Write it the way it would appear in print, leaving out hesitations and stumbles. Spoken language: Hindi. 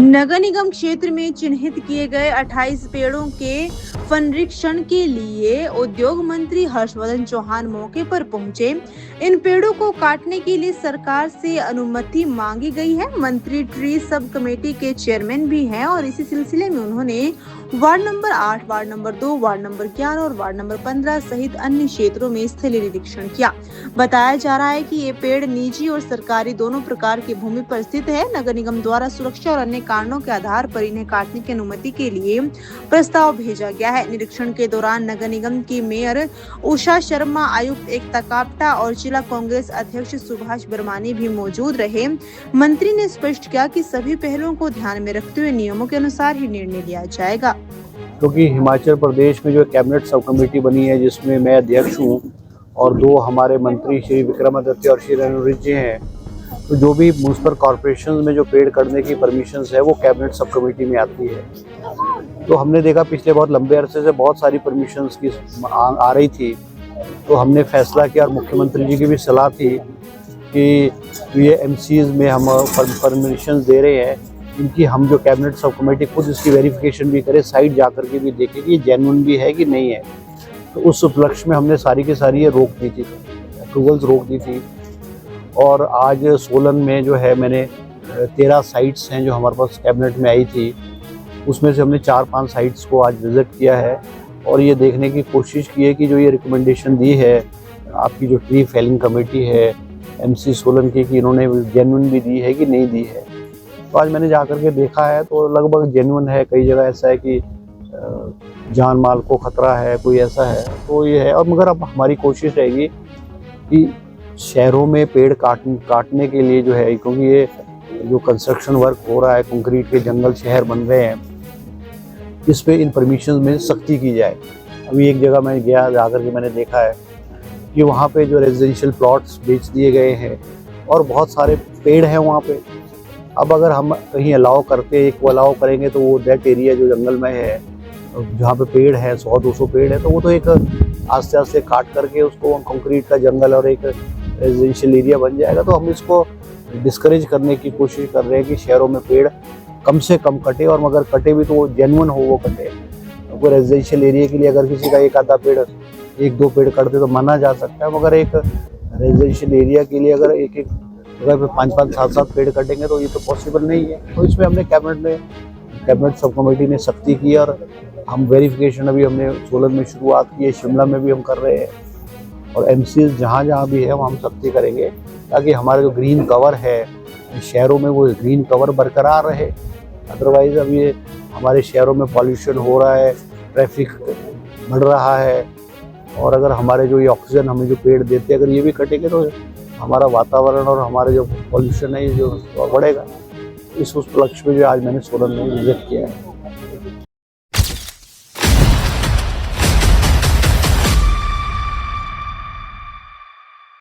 नगर निगम क्षेत्र में चिन्हित किए गए 28 पेड़ों के संरक्षण के लिए उद्योग मंत्री हर्षवर्धन चौहान मौके पर पहुंचे। इन पेड़ों को काटने के लिए सरकार से अनुमति मांगी गई है। मंत्री ट्री सब कमेटी के चेयरमैन भी हैं और इसी सिलसिले में उन्होंने ward number 8, ward number 2, ward number 11 और वार्ड नंबर 15 सहित अन्य क्षेत्रों में स्थलीय निरीक्षण किया। बताया जा रहा है कि ये पेड़ निजी और सरकारी दोनों प्रकार की भूमि पर स्थित है। नगर निगम द्वारा सुरक्षा और अन्य कारणों के आधार पर इन्हें काटने की अनुमति के लिए प्रस्ताव भेजा गया है। निरीक्षण के दौरान नगर निगम की मेयर उषा शर्मा, आयुक्त एकता कापटा और जिला कांग्रेस अध्यक्ष सुभाष बरमानी भी मौजूद रहे। मंत्री ने स्पष्ट किया कि सभी पहलुओं को ध्यान में रखते हुए नियमों के अनुसार ही निर्णय लिया जाएगा। क्योंकि हिमाचल प्रदेश में जो कैबिनेट सब कमेटी बनी है, जिसमें मैं अध्यक्ष हूँ और दो हमारे मंत्री श्री विक्रमादित्य और श्री रणवीर जी हैं, तो जो भी म्यूनसिपल कॉर्पोरेशन में जो पेड़ काटने की परमिशंस है वो कैबिनेट सब कमेटी में आती है। तो हमने देखा पिछले बहुत लंबे अरसे से बहुत सारी परमिशंस की आ रही थी, तो हमने फैसला किया और मुख्यमंत्री जी की भी सलाह थी कि ये एमसीज में हम परमिशंस दे रहे हैं, इनकी हम जो कैबिनेट सब कमेटी खुद इसकी वेरिफिकेशन भी करे, साइट जा कर के भी देखे कि ये जेन्युइन भी है कि नहीं है। तो उस उपलक्ष्य में हमने सारी की सारी ये रोक दी थी, अप्रूवल्स रोक दी थी। और आज सोलन में जो है मैंने 13 साइट्स हैं जो हमारे पास कैबिनेट में आई थी, उसमें से हमने 4-5 साइट्स को आज विज़िट किया है और ये देखने की कोशिश की है कि जो ये रिकमेंडेशन दी है आपकी जो ट्री फेलिंग कमेटी है एमसी सोलन की, कि इन्होंने जेन्युइन भी दी है कि नहीं दी है। तो आज मैंने जा कर के देखा है तो लगभग जेन्युइन है। कई जगह ऐसा है कि जान माल को खतरा है, कोई ऐसा है तो ये है। और मगर अब हमारी कोशिश रहेगी कि शहरों में पेड़ काटने के लिए जो है, क्योंकि ये जो कंस्ट्रक्शन वर्क हो रहा है, कंक्रीट के जंगल शहर बन रहे हैं, इस पे इन परमिशन में सख्ती की जाए। अभी एक जगह मैं गया, जाकर के मैंने देखा है कि वहाँ पे जो रेजिडेंशियल प्लॉट्स बेच दिए गए हैं और बहुत सारे पेड़ हैं वहाँ पे। अब अगर हम कहीं अलाउ करते, एक को अलाउ करेंगे तो वो दैट एरिया जो जंगल में है जहाँ पे पेड़ है 100-200 पेड़ है, तो वो तो एक आस्ते आस्ते काट करके उसको कंक्रीट का जंगल और एक रेजिडेंशियल एरिया बन जाएगा। तो हम इसको डिस्करेज करने की कोशिश कर रहे हैं कि शहरों में पेड़ कम से कम कटे, और मगर कटे भी तो वो जेन्युइन हो, वो कटे। वो रेजिडेंशियल एरिया के लिए अगर किसी का एक आधा पेड़, 1-2 पेड़ कटते तो माना जा सकता है, मगर एक रेजिडेंशियल एरिया के लिए अगर एक जगह पे 5-5, 7-7 पेड़ कटेंगे तो ये तो पॉसिबल नहीं है। तो इसमें हमने कैबिनेट सब कमेटी ने सख्ती की और हम वेरिफिकेशन अभी हमने सोलन में शुरुआत की है, शिमला में भी हम कर रहे हैं और एमसीज जहाँ जहाँ भी है वहाँ हम सख्ती करेंगे ताकि हमारे जो ग्रीन कवर है शहरों में वो ग्रीन कवर बरकरार रहे। अदरवाइज़ अब ये हमारे शहरों में पॉल्यूशन हो रहा है, ट्रैफिक बढ़ रहा है, और अगर हमारे जो ये ऑक्सीजन हमें जो पेड़ देते हैं अगर ये भी कटेंगे तो हमारा वातावरण और हमारे जो पॉल्यूशन है ये जो बढ़ेगा। इस उपलक्ष्य में जो आज मैंने सोलन में विजिट किया है।